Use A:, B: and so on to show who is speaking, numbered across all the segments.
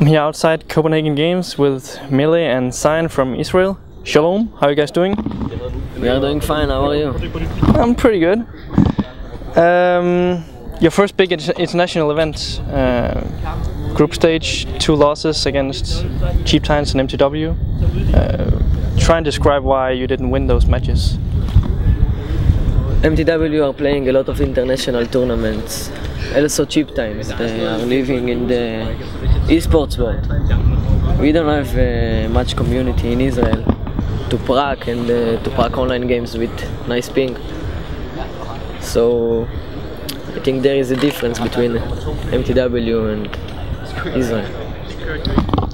A: I'm here outside Copenhagen Games with Mele and Sign from Israel. Shalom, how are you guys doing?
B: We are doing fine, how are you?
A: I'm pretty good. Your first big international event, group stage, 2 losses against Cheap Times and MTW. Try and describe why you didn't win those matches.
B: MTW are playing a lot of international tournaments, also Cheap Times. They are living in the esports world. We don't have much community in Israel to prac and to prac online games with nice ping. So I think there is a difference between MTW and Israel.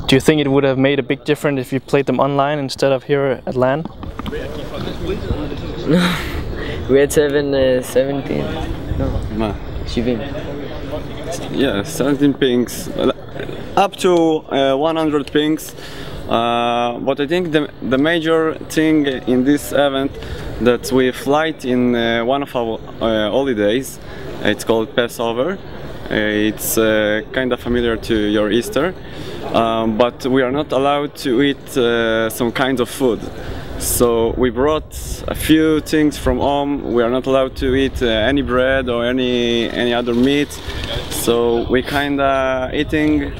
A: Do you think it would have made a big difference if you played them online instead of here at LAN?
B: We had 17. No. 17.
C: Yeah, 17 pings, up to 100 pings. But I think the major thing in this event that we flight in one of our holidays. It's called Passover. It's kind of familiar to your Easter, but we are not allowed to eat some kinds of food. So we brought a few things from home. We are not allowed to eat any bread or any other meat. So we kinda eating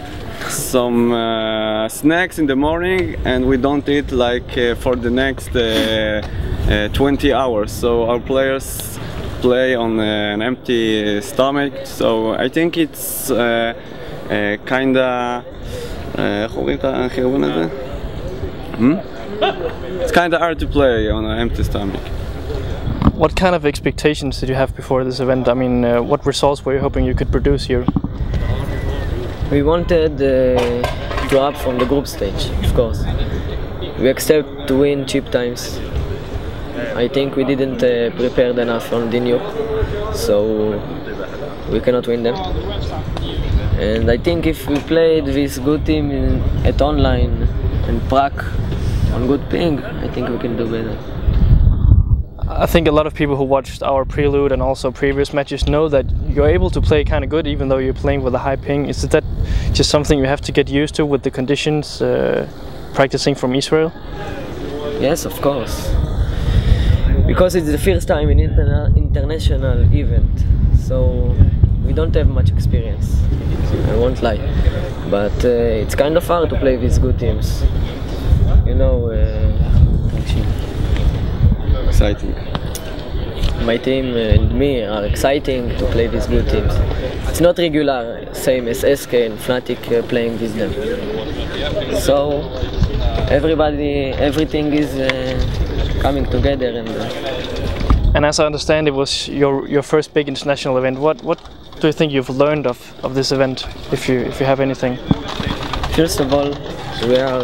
C: some snacks in the morning, and we don't eat like for the next 20 hours. So our players play on an empty stomach. So I think it's kinda it's kinda hard to play on an empty stomach.
A: What kind of expectations did you have before this event? I mean, what results were you hoping you could produce here?
B: We wanted to up from the group stage, of course. We expect to win Cheap Times. I think we didn't prepare enough on the nuke, so we cannot win them. And I think if we played this good team at online and prac on good ping, I think we can do better.
A: I think a lot of people who watched our prelude and also previous matches know that you're able to play kind of good even though you're playing with a high ping. Is that just something you have to get used to with the conditions, practicing from Israel?
B: Yes, of course. Because it's the first time in international event, so we don't have much experience, I won't lie. But it's kind of hard to play with good teams. You know,
C: Exciting.
B: my team and me are exciting to play with good teams. It's not regular, same as SK and Fnatic playing with them. So everything is coming together.
A: And as I understand, it was your first big international event. What do you think you've learned of this event, if you have anything?
B: First of all, we are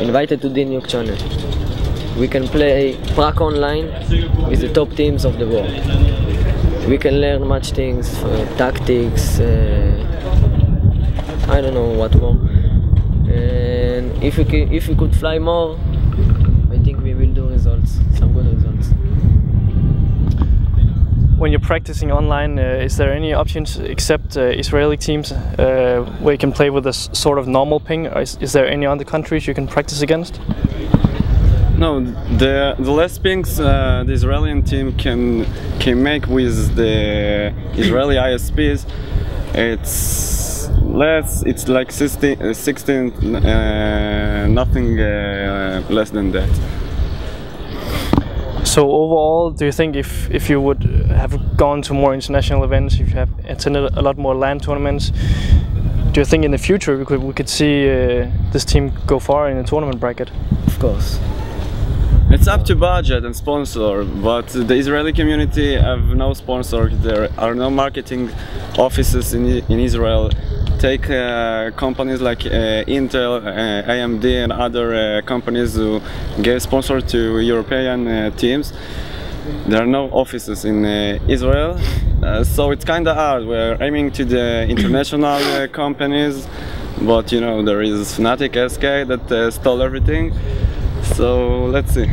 B: invited to the Nuke channel. We can play prac online with the top teams of the world. We can learn much things, tactics, I don't know what more. And if we could fly more, I think we will do results, some good results.
A: When you're practicing online, is there any options except Israeli teams where you can play with a sort of normal ping? Or is there any other countries you can practice against?
C: No, the less pings the Israeli team can make with the Israeli ISPs, it's less. It's like 16, nothing less than that.
A: So overall, do you think if you would have gone to more international events, if you have attended a lot more LAN tournaments, do you think in the future we could see this team go far in the tournament bracket?
B: Of course.
C: It's up to budget and sponsor, but the Israeli community have no sponsor. There are no marketing offices in Israel. Take companies like Intel, AMD and other companies who give sponsor to European teams. There are no offices in Israel, so it's kind of hard. We're aiming to the international companies, but you know, there is Fnatic, SK that stole everything. So let's see.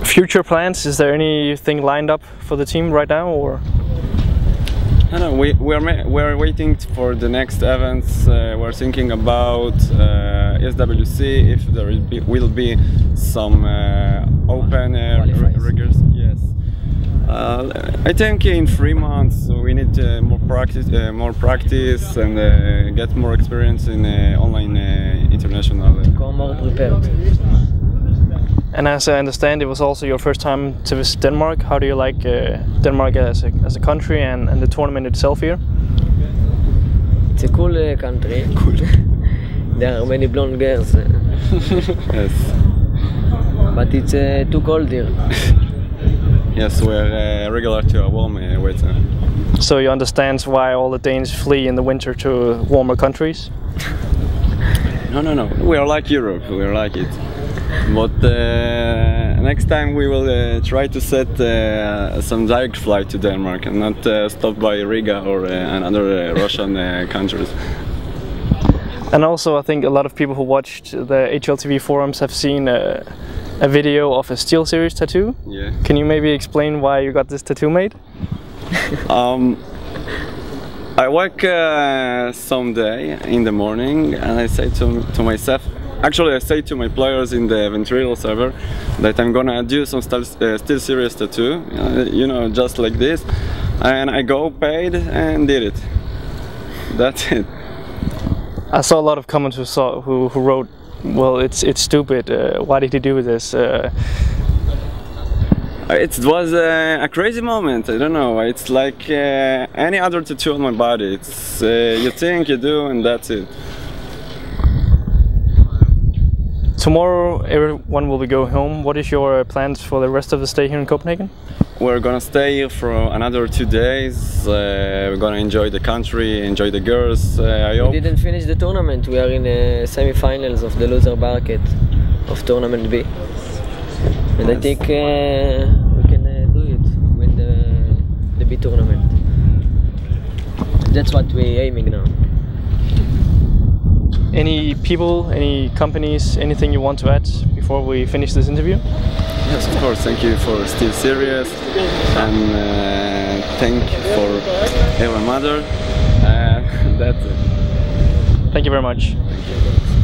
A: Future plans, is there anything lined up for the team right now, or?
C: No, we're waiting for the next events. We're thinking about SWC, if there will be some open riggers. Yes. I think in 3 months we need more practice and get more experience in online international.
B: Become more prepared.
A: And as I understand, it was also your first time to visit Denmark. How do you like Denmark as a country and the tournament itself here?
B: It's a cool country.
C: Cool.
B: There are many blonde girls.
C: Yes.
B: But it's too cold here.
C: Yes, we're regular to a warm weather.
A: So you understand why all the Danes flee in the winter to warmer countries?
C: No. We are like Europe. We are like it. But next time we will try to set some direct flight to Denmark and not stop by Riga or another Russian countries.
A: And also, I think a lot of people who watched the HLTV forums have seen a video of a SteelSeries tattoo.
C: Yeah.
A: Can you maybe explain why you got this tattoo made?
C: I wake someday in the morning and I say to myself, actually I say to my players in the Ventriloquism server that I'm gonna do some SteelSeries tattoo, you know, just like this, and I go paid and did it. That's it.
A: I saw a lot of comments who wrote, well, it's stupid, why did he do this?
C: It was a crazy moment, I don't know, it's like any other tattoo on my body. It's you think, you do, and that's it.
A: Tomorrow everyone will be going home. What is your plans for the rest of the stay here in Copenhagen?
C: We're gonna stay here for another 2 days. We're gonna enjoy the country, enjoy the girls. I hope.
B: We didn't finish the tournament. We are in the semi-finals of the loser bracket of tournament B. And I think we can do it, win the B tournament. That's what we're aiming now.
A: Any people, any companies, anything you want to add before we finish this interview?
C: Yes, of course. Thank you for SteelSeries, and thank you for Eran mother. That's it.
A: Thank you very much.
C: Thank you.